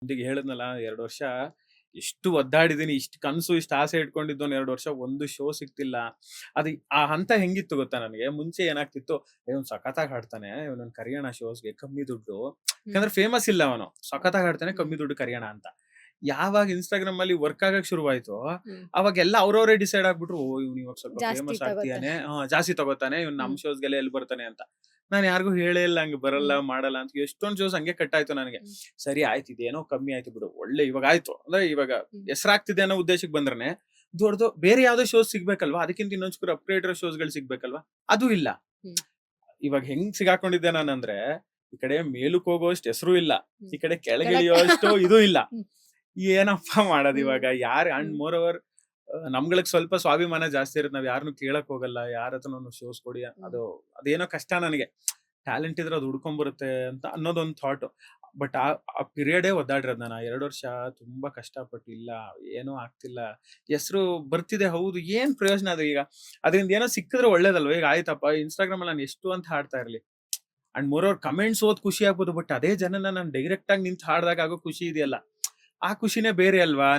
ಮುಂದಿಗೆ ಹೇಳಿದ್ನಲ್ಲ 2 ವರ್ಷ ಎಷ್ಟು ಒದ್ದಾಡಿದೀನಿ, ಇಷ್ಟ್ ಕನ್ಸು, ಇಷ್ಟ್ ಆಸೆ ಇಟ್ಕೊಂಡಿದ್ದೋನ್ 2 ವರ್ಷ ಒಂದು ಶೋ ಸಿಗ್ತಿಲ್ಲ. ಅದು ಆ ಹಂತ ಹೆಂಗಿತ್ತು ಗೊತ್ತಾ ನನಗೆ? ಮುಂಚೆ ಏನಾಗ್ತಿತ್ತು, ಇವ್ನು ಸಖತ್ತಾಗಿ ಹಾಡ್ತಾನೆ, ಇವ್ನನ್ನ ಕರಿಯೋಣ ಶೋಸ್‌ಗೆ ಕಮ್ಮಿ ದುಡ್ಡು. ಹ್ಮ್. ಯಾಕಂದ್ರೆ ಫೇಮಸ್ ಇಲ್ಲ ಅವನು. ಸಖತ್ತಾಗಿ ಹಾಡ್ತಾನೆ, ಹ್ಮ್. ಕಮ್ಮಿ ದುಡ್ಡು ಕರಿಯೋಣ ಅಂತ. ಯಾವಾಗ ಇನ್‌ಸ್ಟಾಗ್ರಾಮ್ ಅಲ್ಲಿ ವರ್ಕ್ ಆಗಕ್ ಶುರುವಾಯ್ತೋ, ಹ್ಮ್. ಅವಾಗೆಲ್ಲ ಅವ್ರವ್ರೇ ಡಿಸೈಡ್ ಆಗ್ಬಿಟ್ರು. ಓಹ್! ಇವ್ನು ಇವಾಗ ಸ್ವಲ್ಪ ಜಾಸ್ತಿ ಫೇಮಸ್ ತಗೋತಾರೆ. ಆಗ್ತಿದಾನೆ. ಜಾಸ್ತಿ ತಗೋತಾನೆ. ಇವ್ನು ನಮ್ ಹ್ಮ್. ಶೋಸ್‌ಗೆಲ್ಲ ಎಲ್ಲಿ ಬರ್ತಾನೆ ಅಂತ. ನಾನ್ ಯಾರಿಗೂ ಹೇಳೇ ಇಲ್ಲ ಹಂಗ್ ಬರಲ್ಲ, ಹ್ಮ್. ಮಾಡಲ್ಲ ಅಂತ. ಎಷ್ಟೊಂದ್ ಶೋಸ್ ಹಂಗೆ ಕಟ್ ಆಯ್ತು ನನಗೆ. ಹ್ಮ್. ಸರಿ ಆಯ್ತು ಇದೇನೋ ಕಮ್ಮಿ ಆಯ್ತು ಬಿಡು. ಒಳ್ಳೆ ಇವಾಗ ಆಯ್ತು. ಅಂದ್ರೆ ಇವಾಗ ಹ್ಮ್. ಹೆಸರಾಗ್ತಿದೆ ಅನ್ನೋ ಉದ್ದೇಶಕ್ಕೆ ಬಂದ್ರೇನೆ, ದೊಡ್ದು ಬೇರೆ ಯಾವ್ದೋ ಶೋಸ್ ಸಿಗ್ಬೇಕಲ್ವಾ? ಅದಕ್ಕಿಂತ ಇನ್ನೊಂದ್ ಚೂರು ಅಪ್‌ಗ್ರೇಡ್ ಇರೋ ಶೋಸ್‌ಗಳು ಸಿಗ್ಬೇಕಲ್ವಾ? ಅದು ಇಲ್ಲ. ಹ್ಮ್. ಇವಾಗ ಹೆಂಗ್ ಸಿಗಾಕೊಂಡಿದ್ದೆ ನಾನಂದ್ರೆ, ಈ ಕಡೆ ಮೇಲಕ್ಕೆ ಹೋಗೋವಷ್ಟ್ ಹೆಸರು ಇಲ್ಲ. ಹ್ಮ್. ಈ ಕಡೆ ಕೆಳಗ್ ಕೆಳಗಿಳಿಯುವಷ್ಟು ಇದು ಇಲ್ಲ. ಹ್ಮ್. ಏನಪ್ಪಾ ಹ್ಮ್. ಮಾಡೋದಿವಾಗ? And hmm. ಮೋರ್ ಓವರ್ ನಮ್ಗಳಿಗೆ ಸ್ವಲ್ಪ ಸ್ವಾಭಿಮಾನ ಜಾಸ್ತಿ ಇರುತ್ತೆ. ನಾವ್ ಯಾರನ್ನು ಕೇಳಕ್ ಹೋಗಲ್ಲ. ಯಾರ್ ಹತ್ರನು ಶೋಸ್ ಕೊಡಿ ಹ್ಮ್. ಅದು ಅದೇನೋ ಕಷ್ಟ ನನಗೆ. ಟ್ಯಾಲೆಂಟ್ ಇದ್ರೆ ಅದು ಹುಡ್ಕೊಂಡ್ ಬರುತ್ತೆ ಅಂತ ಅನ್ನೋದೊಂದು ಥಾಟ್. ಬಟ್ ಆ ಪೀರಿಯಡೇ ಒದ್ದಾಡಿರೋದು ನಾನು. ಆ 2 ವರ್ಷ ತುಂಬಾ ಕಷ್ಟಪಟ್ಟು ಇಲ್ಲ, ಏನೂ ಆಗ್ತಿಲ್ಲ. ಹೆಸರು ಬರ್ತಿದೆ ಹೌದು. ಏನ್ ಪ್ರಯೋಜನ ಅದು ಈಗ? ಅದ್ರಿಂದ ಏನೋ ಸಿಕ್ಕಿದ್ರೆ ಒಳ್ಳೇದಲ್ವಾ? ಈಗ ಆಯ್ತಪ್ಪ ಇನ್‌ಸ್ಟಾಗ್ರಾಮ್ ಅಲ್ಲಿ ನಾನು ಎಷ್ಟು ಅಂತ ಹಾಡ್ತಾ ಇರ್ಲಿ. ಅಂಡ್ ಮೋರ್ ಓವರ್ ಕಮೆಂಟ್ಸ್ ಓದಿ ಖುಷಿ ಆಗ್ಬೋದು. ಬಟ್ ಅದೇ ಜನನ ನಾನು ಡೈರೆಕ್ಟ್ ಆಗಿ ನಿಂತು ಹಾಡ್ದಾಗ ಆಗೋ ಖುಷಿ ಇದೆಯಲ್ಲ, ಆ ಖುಷಿನೇ ಬೇರೆ ಅಲ್ವಾ?